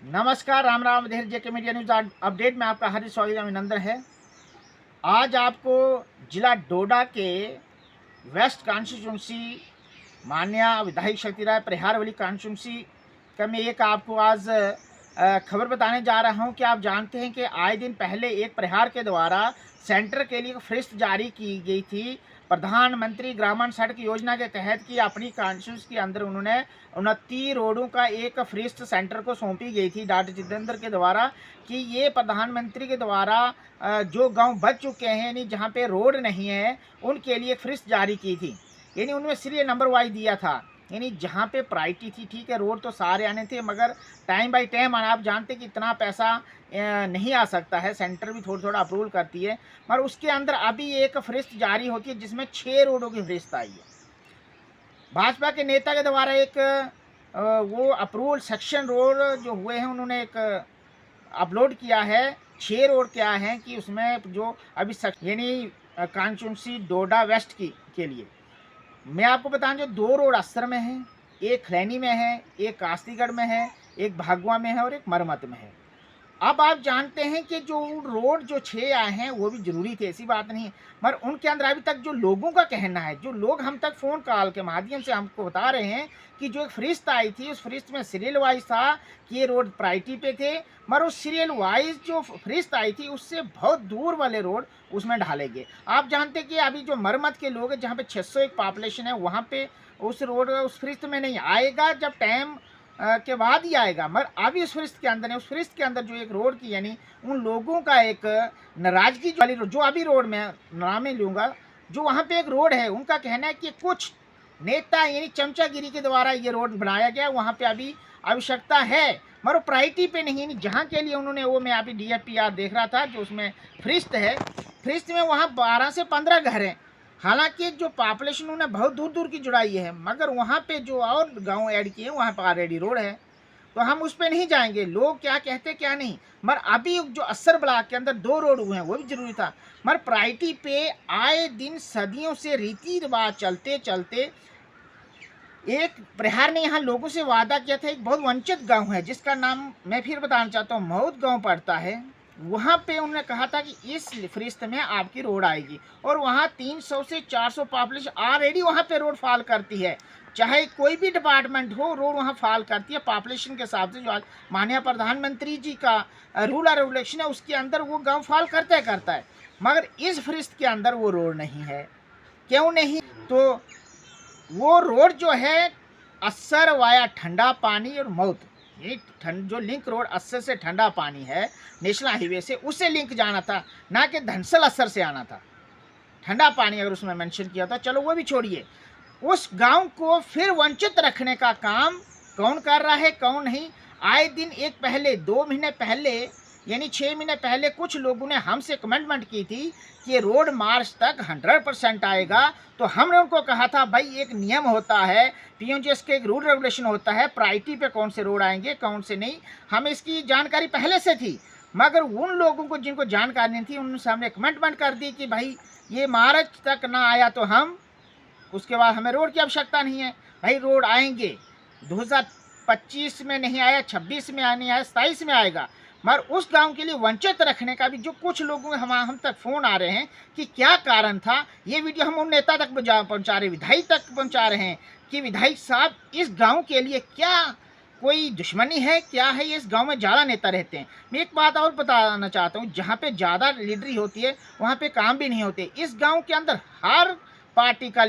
नमस्कार, राम राम, धेर जेके media news update में आपका हार्दिक स्वागत अभिनंदन है। आज आपको जिला डोडा के वेस्ट कॉन्स्टिट्यूंसी मान्या विधायक शक्ति राय प्रहारवली कॉन्स्टिट्यूंसी का मैं एक आपको आज खबर बताने जा रहा हूं कि आप जानते हैं कि आए दिन पहले एक प्रहार के द्वारा सेंटर के लिए फ़रिस्त जारी की गई थी। प्रधानमंत्री ग्रामीण सड़क योजना के तहत की अपनी कॉन्स्टिट्यूंसी के अंदर उन्होंने 29 रोडों का एक फ़रिस्त सेंटर को सौंपी गई थी डॉक्टर जितेंद्र के द्वारा कि ये प्रधानमंत्री के द्वारा जो गांव बच चुके हैं यानी जहां पे रोड नहीं है उनके लिए फ़रिस्त जारी की थी। यानी उनमें सीरियल नंबर वाइज दिया था, यानी जहाँ पे प्रायोरिटी थी। ठीक है, रोड तो सारे आने थे मगर टाइम बाय टाइम आप जानते कि इतना पैसा नहीं आ सकता है, सेंटर भी थोड़ा थोड़ा अप्रूवल करती है। मगर उसके अंदर अभी एक फ़रिस्त जारी होती है जिसमें 6 रोडों की फ़रिस्त आई है। भाजपा के नेता के द्वारा एक वो अप्रूवल सेक्शन रोड जो हुए हैं उन्होंने एक अपलोड किया है। 6 रोड क्या है कि उसमें जो अभी यानी कॉन्स्टिट्यूंसी डोडा वेस्ट की के लिए मैं आपको बताऊं, जो 2 रोड अस्सर में है, एक खलैनी में है, एक कास्तीगढ़ में है, एक भागवा में है और एक मरमत में है। अब आप जानते हैं कि जो रोड जो 6 आए हैं वो भी ज़रूरी थे, ऐसी बात नहीं है। मगर उनके अंदर अभी तक जो लोगों का कहना है, जो लोग हम तक फ़ोन कॉल के माध्यम से हमको बता रहे हैं कि जो एक फ़रिस्त आई थी उस फ़रिस्त में सीरियल वाइज था कि ये रोड प्रायोरिटी पे थे। मगर उस सीरियल वाइज जो फ़रिस्त आई थी उससे बहुत दूर वाले रोड उसमें डाले गए। आप जानते कि अभी जो मरमत के लोग हैं जहाँ पे 601 पॉपुलेशन है वहाँ पे उस रोड उस फ़रिस्त में नहीं आएगा, जब टाइम के बाद ही आएगा। मगर अभी उस फ़रिस्त के अंदर है, उस फ़रिस्त के अंदर जो एक रोड की यानी उन लोगों का एक नाराज़गी वाली रोड, जो अभी रोड में नाम नहीं लूँगा, जो वहाँ पे एक रोड है उनका कहना है कि कुछ नेता यानी चमचागिरी के द्वारा ये रोड बनाया गया, वहाँ पे अभी आवश्यकता है मगर प्रायोरिटी पे नहीं। यानी जहाँ के लिए उन्होंने वो मैं अभी DFPR देख रहा था जो उसमें फ़रिस्त है, फ़रिस्त में वहाँ 12 से 15 घर हैं। हालांकि जो पॉपुलेशन उन्होंने बहुत दूर दूर की जुड़ाई है मगर वहाँ पे जो और गांव ऐड किए वहाँ पर ऑलरेडी रोड है, तो हम उस पर नहीं जाएंगे। लोग क्या कहते क्या नहीं, मगर अभी जो अस्सर ब्लॉक के अंदर 2 रोड हुए हैं वो भी जरूरी था। मगर प्रायोरिटी पे आए दिन सदियों से रीति रिवाज चलते चलते एक प्रहार ने यहाँ लोगों से वादा किया था। एक बहुत वंचित गांव है जिसका नाम मैं फिर बताना चाहता हूँ, मऊद गांव पड़ता है। वहाँ पे उन्होंने कहा था कि इस फ़रिस्त में आपकी रोड आएगी और वहाँ 300 से 400 पॉपुलेशन ऑलरेडी वहाँ पे रोड फॉल करती है। चाहे कोई भी डिपार्टमेंट हो, रोड वहाँ फॉल करती है पॉपुलेशन के हिसाब से। जो आज माननीय प्रधानमंत्री जी का रूल और रेगुलेशन है उसके अंदर वो गाँव फॉल करता है। मगर इस फ़रिस्त के अंदर वो रोड नहीं है। क्यों नहीं? तो वो रोड जो है अस्सर वाया ठंडा पानी और मऊद, ये जो लिंक रोड अस्सर से ठंडा पानी है नेशनल हाईवे से, उससे लिंक जाना था, ना कि धनसल अस्सर से आना था। ठंडा पानी अगर उसमें मेंशन किया था, चलो वो भी छोड़िए। उस गांव को फिर वंचित रखने का काम कौन कर रहा है कौन नहीं। आए दिन एक पहले 2 महीने पहले यानी 6 महीने पहले कुछ लोगों ने हमसे कमेंटमेंट की थी कि ये रोड मार्च तक 100% आएगा। तो हमने उनको कहा था भाई एक नियम होता है, PMGS के एक रूल रेगुलेशन होता है, प्रायोरिटी पे कौन से रोड आएंगे कौन से नहीं। हमें इसकी जानकारी पहले से थी मगर उन लोगों को जिनको जानकारी नहीं थी उनसे हमने कमेंटमेंट कर दी कि भाई ये मार्च तक ना आया तो हम उसके बाद हमें रोड की आवश्यकता नहीं है। भाई रोड आएंगे, 2025 में नहीं आया, 26 में नहीं आया, 27 में आएगा। मगर उस गांव के लिए वंचित रखने का भी जो कुछ लोगों हम तक फ़ोन आ रहे हैं कि क्या कारण था, ये वीडियो हम उन नेता तक पहुंचा रहे, विधायक तक पहुंचा रहे हैं कि विधायक साहब इस गांव के लिए क्या कोई दुश्मनी है, क्या है, ये इस गांव में ज़्यादा नेता रहते हैं। मैं एक बात और बताना चाहता हूँ, जहाँ पे ज़्यादा लीडरी होती है वहाँ पे काम भी नहीं होते। इस गांव के अंदर हर पार्टी का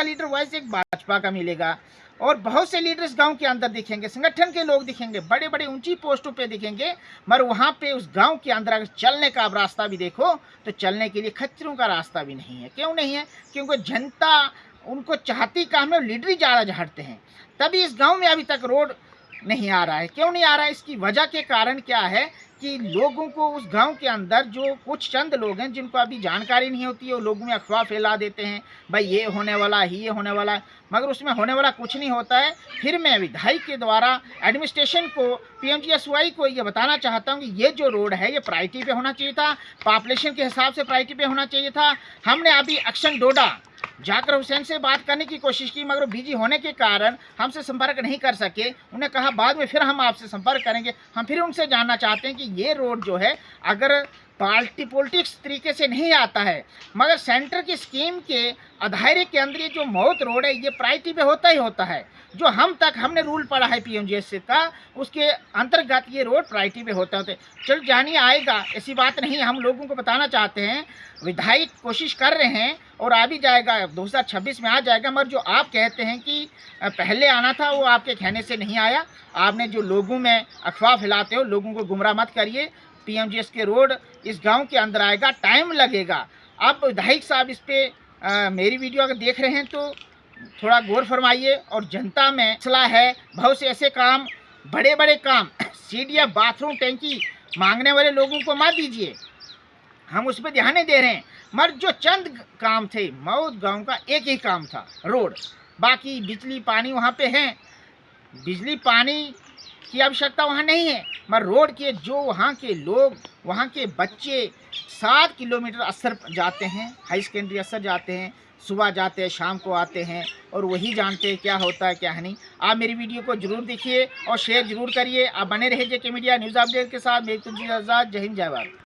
लीडर वैसे एक भाजपा का मिलेगा और बहुत से लीडर इस गांव के अंदर दिखेंगे, संगठन के लोग दिखेंगे, बड़े बड़े ऊंची पोस्टों पे दिखेंगे। मगर वहाँ पे उस गांव के अंदर अगर चलने का आप रास्ता भी देखो तो चलने के लिए खच्चरों का रास्ता भी नहीं है। क्यों नहीं है? क्योंकि जनता उनको चाहती काम है, लीडरी ज़्यादा झाड़ते हैं, तभी इस गाँव में अभी तक रोड नहीं आ रहा है। क्यों नहीं आ रहा है? इसकी वजह के कारण क्या है कि लोगों को उस गांव के अंदर जो कुछ चंद लोग हैं जिनको अभी जानकारी नहीं होती है, वो लोगों में अफवाह फैला देते हैं, भाई ये होने वाला है, ये होने वाला है, मगर उसमें होने वाला कुछ नहीं होता है। फिर मैं विधायक के द्वारा एडमिनिस्ट्रेशन को, पीएमजीएसवाई को ये बताना चाहता हूँ कि ये जो रोड है ये प्रायोरिटी पे होना चाहिए था, पॉपुलेशन के हिसाब से प्रायोरिटी पे होना चाहिए था। हमने अभी एक्शन डोडा जाकिर हुसैन से बात करने की कोशिश की, मगर बिजी होने के कारण हमसे संपर्क नहीं कर सके। उन्हें कहा बाद में फिर हम आपसे संपर्क करेंगे। हम फिर उनसे जानना चाहते हैं कि ये रोड जो है अगर पॉलिटिक्स तरीके से नहीं आता है, मगर सेंटर की स्कीम के आधार के अंदर ये जो मौत रोड है ये प्रायोरिटी पे होता ही होता है। जो हमने रूल पढ़ा है पीएमजीएस का, उसके अंतर्गत ये रोड प्रायोरिटी पे होते होते। चल जानिए आएगा, ऐसी बात नहीं, हम लोगों को बताना चाहते हैं। विधायक कोशिश कर रहे हैं और आ भी जाएगा, 2026 में आ जाएगा। मगर जो आप कहते हैं कि पहले आना था, वो आपके कहने से नहीं आया। आपने जो लोगों में अफवाह फैलाते हो, लोगों को गुमराह मत करिए। पीएमजीएस के रोड इस गांव के अंदर आएगा, टाइम लगेगा। अब विधायक साहब इस पे मेरी वीडियो अगर देख रहे हैं तो थोड़ा गौर फरमाइए। और जनता में मसला है, बहुत से ऐसे काम, बड़े बड़े काम, सीढ़ियाँ, बाथरूम, टैंकी मांगने वाले लोगों को मत दीजिए, हम उस पर ध्यान नहीं दे रहे हैं। मगर जो चंद काम थे, मौत गांव का एक ही काम था, रोड। बाकी बिजली पानी वहाँ पे है, बिजली पानी की आवश्यकता वहाँ नहीं है, मगर रोड के जो वहाँ के लोग, वहाँ के बच्चे 7 किलोमीटर अक्सर जाते हैं, हाई सेकेंडरी अक्सर जाते हैं, सुबह जाते हैं, शाम को आते हैं, और वही जानते हैं क्या होता है क्या है नहीं। आप मेरी वीडियो को जरूर देखिए और शेयर जरूर करिए। आप बने रहिए जेके मीडिया न्यूज़ अपडेट के साथ। मेरी तुझी आज़ाद। जय हिंद, जय भारत।